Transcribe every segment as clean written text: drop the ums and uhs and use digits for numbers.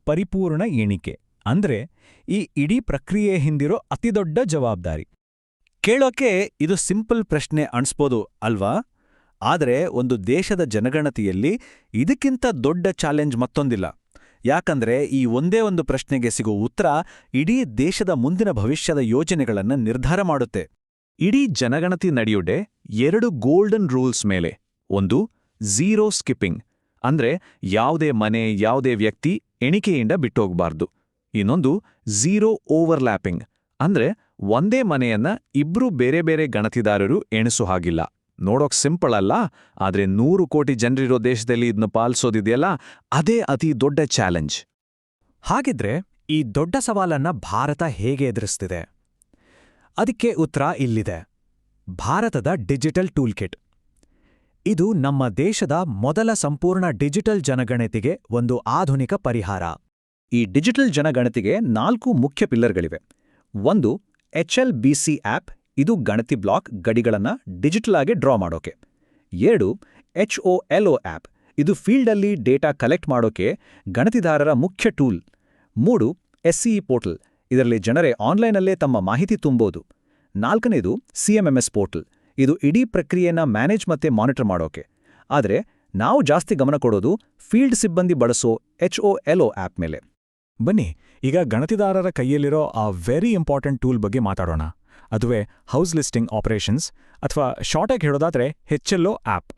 ಪರಿಪೂರ್ಣ ಎಣಿಕೆ ಅಂದ್ರೆ ಈ ಇಡೀ ಪ್ರಕ್ರಿಯೆ ಹಿಂದಿರೋ ಅತಿದೊಡ್ಡ ಜವಾಬ್ದಾರಿ. ಕೇಳೋಕೆ ಇದು ಸಿಂಪಲ್ ಪ್ರಶ್ನೆ ಅನ್ಸ್ಬೋದು ಅಲ್ವಾ? ಆದರೆ ಒಂದು ದೇಶದ ಜನಗಣತಿಯಲ್ಲಿ ಇದಕ್ಕಿಂತ ದೊಡ್ಡ ಚಾಲೆಂಜ್ ಮತ್ತೊಂದಿಲ್ಲ. ಯಾಕಂದ್ರೆ ಈ ಒಂದೇ ಒಂದು ಪ್ರಶ್ನೆಗೆ ಸಿಗೋ ಉತ್ತರ ಇಡೀ ದೇಶದ ಮುಂದಿನ ಭವಿಷ್ಯದ ಯೋಜನೆಗಳನ್ನು ನಿರ್ಧಾರ ಮಾಡುತ್ತೆ. ಇಡೀ ಜನಗಣತಿ ನಡೆಯುತ್ತೆ 2 ಗೋಲ್ಡನ್ ರೂಲ್ಸ್ ಮೇಲೆ. ಒಂದು, ಝೀರೋ ಸ್ಕಿಪ್ಪಿಂಗ್, ಅಂದ್ರೆ ಯಾವುದೇ ಮನೆ, ಯಾವುದೇ ವ್ಯಕ್ತಿ ಎಣಿಕೆಯಿಂದ ಬಿಟ್ಟೋಗ್ಬಾರ್ದು. ಇನ್ನೊಂದು, ಝೀರೋ ಓವರ್ಲ್ಯಾಪಿಂಗ್, ಅಂದ್ರೆ ಒಂದೇ ಮನೆಯನ್ನ ಇಬ್ರು ಬೇರೆ ಬೇರೆ ಗಣತಿದಾರರು ಎಣಿಸೋ ಹಾಗಿಲ್ಲ. ನೋಡೋಕ್ ಸಿಂಪಲ್ ಅಲ್ಲ, ಆದ್ರೆ 100 ಕೋಟಿ ಜನರಿರೋ ದೇಶದಲ್ಲಿ ಇದನ್ನ ಪಾಲಿಸೋದಿದೆಯಲ್ಲ, ಅದೇ ಅತಿ ದೊಡ್ಡ ಚಾಲೆಂಜ್. ಹಾಗಿದ್ರೆ ಈ ದೊಡ್ಡ ಸವಾಲನ್ನ ಭಾರತ ಹೇಗೆ ಎದುರಿಸ್ತಿದೆ? ಅದಕ್ಕೆ ಉತ್ತರ ಇಲ್ಲಿದೆ: ಭಾರತದ ಡಿಜಿಟಲ್ ಟೂಲ್ಕಿಟ್. ಇದು ನಮ್ಮ ದೇಶದ ಮೊದಲ ಸಂಪೂರ್ಣ ಡಿಜಿಟಲ್ ಜನಗಣತಿಗೆ ಒಂದು ಆಧುನಿಕ ಪರಿಹಾರ. ಈ ಡಿಜಿಟಲ್ ಜನಗಣತಿಗೆ 4 ಮುಖ್ಯ ಪಿಲ್ಲರ್ಗಳಿವೆ. ಒಂದು, HLBC ಆ್ಯಪ್. ಇದು ಗಣತಿ ಬ್ಲಾಕ್ ಗಡಿಗಳನ್ನು ಡಿಜಿಟಲ್ ಆಗಿ ಡ್ರಾ ಮಾಡೋಕೆ. 2, HOLO ಆ್ಯಪ್. ಇದು ಫೀಲ್ಡಲ್ಲಿ ಡೇಟಾ ಕಲೆಕ್ಟ್ ಮಾಡೋಕೆ ಗಣತಿದಾರರ ಮುಖ್ಯ ಟೂಲ್. 3, SCE portal. ಇದರಲ್ಲಿ ಜನರೇ ಆನ್ಲೈನಲ್ಲೇ ತಮ್ಮ ಮಾಹಿತಿ ತುಂಬೋದು. 4ನೇದು CMMS ಪೋರ್ಟಲ್. ಇದು ಇಡೀ ಪ್ರಕ್ರಿಯೆನ ಮ್ಯಾನೇಜ್ ಮತ್ತೆ ಮಾನಿಟರ್ ಮಾಡೋಕೆ. ಆದರೆ ನಾವು ಜಾಸ್ತಿ ಗಮನ ಕೊಡೋದು ಫೀಲ್ಡ್ ಸಿಬ್ಬಂದಿ ಬಳಸೋ HOLO ಆ್ಯಪ್ ಮೇಲೆ. ಬನ್ನಿ, ಈಗ ಗಣತಿದಾರರ ಕೈಯಲ್ಲಿರೋ ಆ ವೆರಿ ಇಂಪಾರ್ಟೆಂಟ್ ಟೂಲ್ ಬಗ್ಗೆ ಮಾತಾಡೋಣ. ಅದುವೇ ಹೌಸ್ ಲಿಸ್ಟಿಂಗ್ ಆಪರೇಷನ್ಸ್, ಅಥವಾ ಶಾರ್ಟಾಗಿ ಹೇಳೋದಾದ್ರೆ HLO ಆ್ಯಪ್.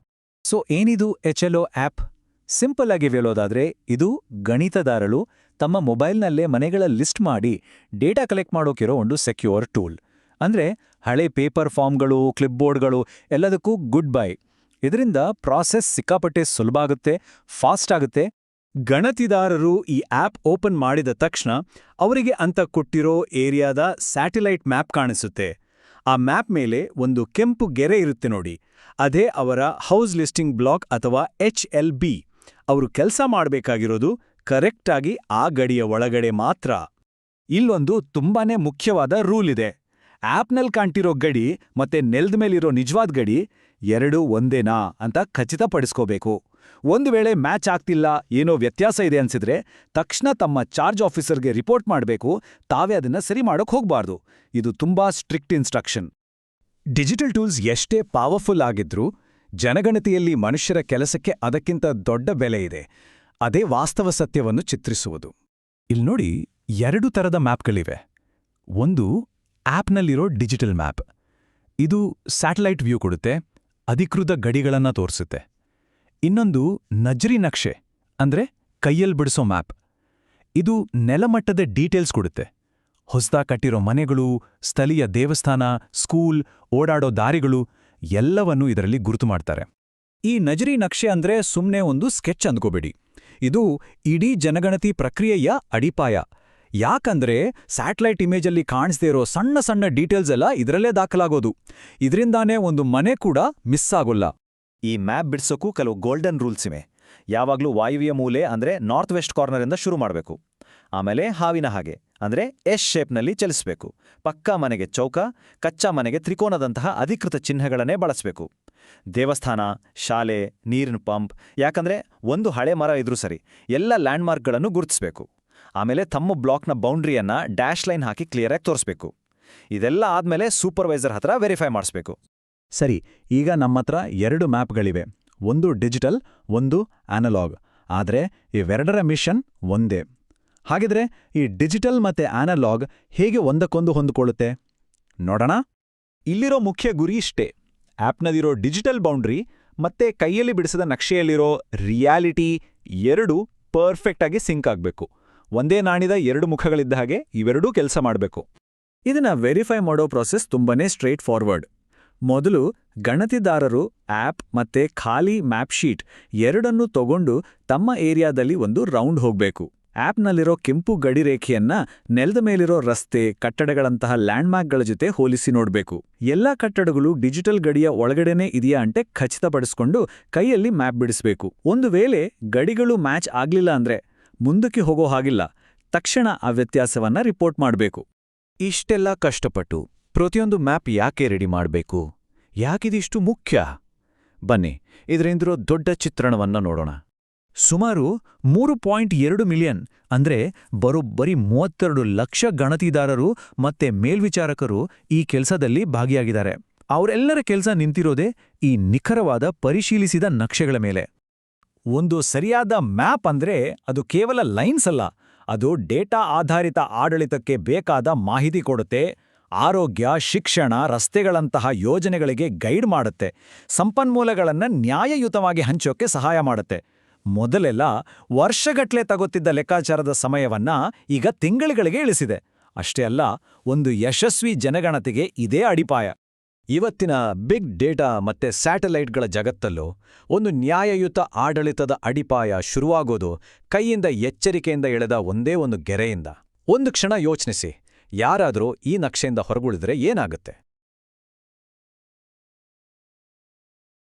ಸೊ ಏನಿದು HLO ಆ್ಯಪ್? ಸಿಂಪಲ್ ಆಗಿ ಹೇಳೋದಾದ್ರೆ ಇದು ಗಣಿತದಾರರು ತಮ್ಮ ಮೊಬೈಲ್ನಲ್ಲೇ ಮನೆಗಳ ಲಿಸ್ಟ್ ಮಾಡಿ ಡೇಟಾ ಕಲೆಕ್ಟ್ ಮಾಡೋಕಿರೋ ಒಂದು ಸೆಕ್ಯೂರ್ ಟೂಲ್. ಅಂದ್ರೆ ಹಳೆ ಪೇಪರ್ ಫಾರ್ಮ್ಗಳು, ಕ್ಲಿಪ್ಬೋರ್ಡ್ಗಳು ಎಲ್ಲದಕ್ಕೂ ಗುಡ್ ಬೈ. ಇದರಿಂದ ಪ್ರಾಸೆಸ್ ಸಿಕ್ಕಾಪಟ್ಟೆ ಸುಲಭ ಆಗುತ್ತೆ, ಫಾಸ್ಟ್ ಆಗುತ್ತೆ. ಗಣತಿದಾರರು ಈ ಆ್ಯಪ್ ಓಪನ್ ಮಾಡಿದ ತಕ್ಷಣ ಅವರಿಗೆ ಅಂತ ಕೊಟ್ಟಿರೋ ಏರಿಯಾದ ಸ್ಯಾಟಿಲೈಟ್ ಮ್ಯಾಪ್ ಕಾಣಿಸುತ್ತೆ. ಆ ಮ್ಯಾಪ್ ಮೇಲೆ ಒಂದು ಕೆಂಪು ಗೆರೆ ಇರುತ್ತೆ ನೋಡಿ, ಅದೇ ಅವರ ಹೌಸ್ ಲಿಸ್ಟಿಂಗ್ ಬ್ಲಾಕ್ ಅಥವಾ HLB. ಅವರು ಕೆಲಸ ಮಾಡಬೇಕಾಗಿರೋದು ಕರೆಕ್ಟಾಗಿ ಆ ಗಡಿಯ ಒಳಗಡೆ ಮಾತ್ರ. ಇಲ್ಲೊಂದು ತುಂಬಾನೇ ಮುಖ್ಯವಾದ ರೂಲ್ ಇದೆ. ಆ್ಯಪ್ನಲ್ಲಿ ಕಾಣ್ತಿರೋ ಗಡಿ ಮತ್ತೆ ನೆಲದ ಮೇಲಿರೋ ನಿಜವಾದ ಗಡಿ ಎರಡೂ ಒಂದೇನಾ ಅಂತ ಖಚಿತಪಡಿಸ್ಕೋಬೇಕು. ಒಂದು ವೇಳೆ ಮ್ಯಾಚ್ ಆಗ್ತಿಲ್ಲ, ಏನೋ ವ್ಯತ್ಯಾಸ ಇದೆ ಅನ್ಸಿದ್ರೆ ತಕ್ಷಣ ತಮ್ಮ ಚಾರ್ಜ್ ಆಫೀಸರ್ಗೆ ರಿಪೋರ್ಟ್ ಮಾಡಬೇಕು. ತಾವೇ ಅದನ್ನ ಸರಿ ಮಾಡೋಕ್ ಹೋಗ್ಬಾರ್ದು. ಇದು ತುಂಬಾ ಸ್ಟ್ರಿಕ್ಟ್ ಇನ್ಸ್ಟ್ರಕ್ಷನ್. ಡಿಜಿಟಲ್ ಟೂಲ್ಸ್ ಎಷ್ಟೇ ಪವರ್ಫುಲ್ ಆಗಿದ್ರೂ ಜನಗಣತಿಯಲ್ಲಿ ಮನುಷ್ಯರ ಕೆಲಸಕ್ಕೆ ಅದಕ್ಕಿಂತ ದೊಡ್ಡ ಬೆಲೆ ಇದೆ. ಅದೇ ವಾಸ್ತವ ಸತ್ಯವನ್ನು ಚಿತ್ರಿಸುವುದು. ಇಲ್ಲಿ ನೋಡಿ, 2 ಥರದ ಮ್ಯಾಪ್ಗಳಿವೆ. ಒಂದು ಆ್ಯಪ್ನಲ್ಲಿರೋ ಡಿಜಿಟಲ್ ಮ್ಯಾಪ್. ಇದು ಸ್ಯಾಟಲೈಟ್ ವ್ಯೂ ಕೊಡುತ್ತೆ, ಅಧಿಕೃತ ಗಡಿಗಳನ್ನ ತೋರಿಸುತ್ತೆ. ಇನ್ನೊಂದು ನಜ್ರಿ ನಕ್ಷೆ, ಅಂದ್ರೆ ಕೈಯಲ್ಲಿ ಬಿಡಿಸೋ ಮ್ಯಾಪ್. ಇದು ನೆಲಮಟ್ಟದ ಡೀಟೇಲ್ಸ್ ಕೊಡುತ್ತೆ. ಹೊಸದಾಗಿ ಕಟ್ಟಿರೋ ಮನೆಗಳು, ಸ್ಥಳೀಯ ದೇವಸ್ಥಾನ, ಸ್ಕೂಲ್, ಓಡಾಡೋ ದಾರಿಗಳು ಎಲ್ಲವನ್ನೂ ಇದರಲ್ಲಿ ಗುರುತು ಮಾಡ್ತಾರೆ. ಈ ನಜ್ರಿ ನಕ್ಷೆ ಅಂದ್ರೆ ಸುಮ್ಮನೆ ಒಂದು ಸ್ಕೆಚ್ ಅಂದ್ಕೋಬೇಡಿ. ಇದು ಇಡೀ ಜನಗಣತಿ ಪ್ರಕ್ರಿಯೆಯ ಅಡಿಪಾಯ. ಯಾಕಂದ್ರೆ ಸ್ಯಾಟಲೈಟ್ ಇಮೇಜಲ್ಲಿ ಕಾಣಿಸದೇ ಇರೋ ಸಣ್ಣ ಸಣ್ಣ ಡೀಟೇಲ್ಸ್ ಎಲ್ಲ ಇದರಲ್ಲೇ ದಾಖಲಾಗೋದು. ಇದರಿಂದಾನೇ ಒಂದು ಮನೆ ಕೂಡ ಮಿಸ್ ಆಗೋಲ್ಲ. ಈ ಮ್ಯಾಪ್ ಬಿಡ್ಸೋಕ್ಕೂ ಕೆಲವು ಗೋಲ್ಡನ್ ರೂಲ್ಸ್ ಇವೆ. ಯಾವಾಗಲೂ ವಾಯುವ್ಯ ಮೂಲೆ ಅಂದ್ರೆ ನಾರ್ತ್ ವೆಸ್ಟ್ ಕಾರ್ನರಿಂದ ಶುರು ಮಾಡಬೇಕು. ಆಮೇಲೆ ಹಾವಿನ ಹಾಗೆ ಅಂದ್ರೆ ಎಸ್ ಶೇಪ್ನಲ್ಲಿ ಚಲಿಸಬೇಕು. ಪಕ್ಕಾ ಮನೆಗೆ ಚೌಕ, ಕಚ್ಚಾ ಮನೆಗೆ ತ್ರಿಕೋನದಂತಹ ಅಧಿಕೃತ ಚಿಹ್ನೆಗಳನ್ನೇ ಬಳಸಬೇಕು. ದೇವಸ್ಥಾನ, ಶಾಲೆ, ನೀರಿನ ಪಂಪ್, ಯಾಕಂದ್ರೆ ಒಂದು ಹಳೆ ಮರ ಇದ್ರೂ ಸರಿ, ಎಲ್ಲ ಲ್ಯಾಂಡ್ಮಾರ್ಕ್ಗಳನ್ನು ಗುರುತಿಸಬೇಕು. ಆಮೇಲೆ ತಮ್ಮ ಬ್ಲಾಕ್ನ ಬೌಂಡ್ರಿಯನ್ನ ಡ್ಯಾಶ್ ಲೈನ್ ಹಾಕಿ ಕ್ಲಿಯರಾಗಿ ತೋರಿಸ್ಬೇಕು. ಇದೆಲ್ಲ ಆದ್ಮೇಲೆ ಸೂಪರ್ವೈಸರ್ ಹತ್ರ ವೆರಿಫೈ ಮಾಡಿಸ್ಬೇಕು. ಸರಿ, ಈಗ ನಮ್ಮತ್ರ 2 ಮ್ಯಾಪ್ಗಳಿವೆ. ಒಂದು ಡಿಜಿಟಲ್, ಒಂದು ಆನಲಾಗ್. ಆದ್ರೆ ಇವೆರಡರ ಮಿಷನ್ ಒಂದೇ. ಹಾಗಿದ್ರೆ ಈ ಡಿಜಿಟಲ್ ಮತ್ತೆ ಆನಲಾಗ್ ಹೇಗೆ ಒಂದಕ್ಕೊಂದು ಹೊಂದಿಕೊಳ್ಳುತ್ತೆ ನೋಡೋಣ. ಇಲ್ಲಿರೋ ಮುಖ್ಯ ಗುರಿ ಇಷ್ಟೇ: ಆ್ಯಪ್ನಲ್ಲಿರೋ ಡಿಜಿಟಲ್ ಬೌಂಡ್ರಿ ಮತ್ತೆ ಕೈಯಲ್ಲಿ ಬಿಡಿಸಿದ ನಕ್ಷೆಯಲ್ಲಿರೋ ರಿಯಾಲಿಟಿ ಎರಡೂ ಪರ್ಫೆಕ್ಟ್ ಆಗಿ ಸಿಂಕ್ ಆಗಬೇಕು. ಒಂದೇ ನಾಣ್ಯದ 2 ಮುಖಗಳಿದ್ದ ಹಾಗೆ ಇವೆರಡೂ ಕೆಲಸ ಮಾಡಬೇಕು. ಇದನ್ನ ವೆರಿಫೈ ಮಾಡೋ ಪ್ರಾಸೆಸ್ ತುಂಬಾನೇ ಸ್ಟ್ರೇಟ್ ಫಾರ್ವರ್ಡ್. ಮೊದಲು ಗಣತಿದಾರರು ಆ್ಯಪ್ ಮತ್ತೆ ಖಾಲಿ ಮ್ಯಾಪ್ ಶೀಟ್ ಎರಡನ್ನೂ ತಗೊಂಡು ತಮ್ಮ ಏರಿಯಾದಲ್ಲಿ ಒಂದು ರೌಂಡ್ ಹೋಗ್ಬೇಕು. ಆ್ಯಪ್ನಲ್ಲಿರೋ ಕೆಂಪು ಗಡಿರೇಖೆಯನ್ನ ನೆಲದ ಮೇಲಿರೋ ರಸ್ತೆ, ಕಟ್ಟಡಗಳಂತಹ ಲ್ಯಾಂಡ್ಮಾರ್ಕ್ಗಳ ಜೊತೆ ಹೋಲಿಸಿ ನೋಡ್ಬೇಕು. ಎಲ್ಲಾ ಕಟ್ಟಡಗಳು ಡಿಜಿಟಲ್ ಗಡಿಯ ಒಳಗಡೆನೇ ಇದೆಯಾ ಅಂತೆ ಖಚಿತಪಡಿಸ್ಕೊಂಡು ಕೈಯಲ್ಲಿ ಮ್ಯಾಪ್ ಬಿಡಿಸ್ಬೇಕು. ಒಂದು ವೇಳೆ ಗಡಿಗಳು ಮ್ಯಾಚ್ ಆಗ್ಲಿಲ್ಲ ಅಂದ್ರೆ ಮುಂದಕ್ಕೆ ಹೋಗೋ ಹಾಗಿಲ್ಲ, ತಕ್ಷಣ ಆ ವ್ಯತ್ಯಾಸವನ್ನ ರಿಪೋರ್ಟ್ ಮಾಡಬೇಕು. ಇಷ್ಟೆಲ್ಲ ಕಷ್ಟಪಟ್ಟು ಪ್ರತಿಯೊಂದು ಮ್ಯಾಪ್ ಯಾಕೆ ರೆಡಿ ಮಾಡಬೇಕು? ಯಾಕಿದಿಷ್ಟು ಮುಖ್ಯ? ಬನ್ನಿ, ಇದರಿಂದಿರೋ ದೊಡ್ಡ ಚಿತ್ರಣವನ್ನ ನೋಡೋಣ. ಸುಮಾರು 3.2 ಮಿಲಿಯನ್ ಅಂದ್ರೆ ಬರೋಬ್ಬರಿ 32 ಲಕ್ಷ ಗಣತಿದಾರರು ಮತ್ತೆ ಮೇಲ್ವಿಚಾರಕರು ಈ ಕೆಲಸದಲ್ಲಿ ಭಾಗಿಯಾಗಿದ್ದಾರೆ. ಅವರೆಲ್ಲರ ಕೆಲಸ ನಿಂತಿರೋದೇ ಈ ನಿಖರವಾದ ಪರಿಶೀಲಿಸಿದ ನಕ್ಷೆಗಳ ಮೇಲೆ. ಒಂದು ಸರಿಯಾದ ಮ್ಯಾಪ್ ಅಂದ್ರೆ ಅದು ಕೇವಲ ಲೈನ್ಸ್ ಅಲ್ಲ, ಅದು ಡೇಟಾ ಆಧಾರಿತ ಆಡಳಿತಕ್ಕೆ ಬೇಕಾದ ಮಾಹಿತಿ ಕೊಡುತ್ತೆ, ಆರೋಗ್ಯ, ಶಿಕ್ಷಣ, ರಸ್ತೆಗಳಂತಹ ಯೋಜನೆಗಳಿಗೆ ಗೈಡ್ ಮಾಡುತ್ತೆ, ಸಂಪನ್ಮೂಲಗಳನ್ನು ನ್ಯಾಯಯುತವಾಗಿ ಹಂಚೋಕೆ ಸಹಾಯ ಮಾಡುತ್ತೆ. ಮೊದಲೆಲ್ಲ ವರ್ಷಗಟ್ಲೆ ತಗೋತಿದ್ದ ಲೆಕ್ಕಾಚಾರದ ಸಮಯವನ್ನ ಈಗ ತಿಂಗಳುಗಳಿಗೆ ಇಳಿಸಿದೆ. ಅಷ್ಟೇ ಅಲ್ಲ, ಒಂದು ಯಶಸ್ವಿ ಜನಗಣತಿಗೆ ಇದೇ ಅಡಿಪಾಯ. ಇವತ್ತಿನ ಬಿಗ್ ಡೇಟಾ ಮತ್ತೆ ಸ್ಯಾಟಲೈಟ್ಗಳ ಜಗತ್ತಲ್ಲೂ ಒಂದು ನ್ಯಾಯಯುತ ಆಡಳಿತದ ಅಡಿಪಾಯ ಶುರುವಾಗೋದು ಕೈಯಿಂದ ಎಚ್ಚರಿಕೆಯಿಂದ ಎಳೆದ ಒಂದೇ ಒಂದು ಗೆರೆಯಿಂದ. ಒಂದು ಕ್ಷಣ ಯೋಚಿಸಿ, ಯಾರಾದರೂ ಈ ನಕ್ಷೆಯಿಂದ ಹೊರಗುಳಿದ್ರೆ ಏನಾಗುತ್ತೆ?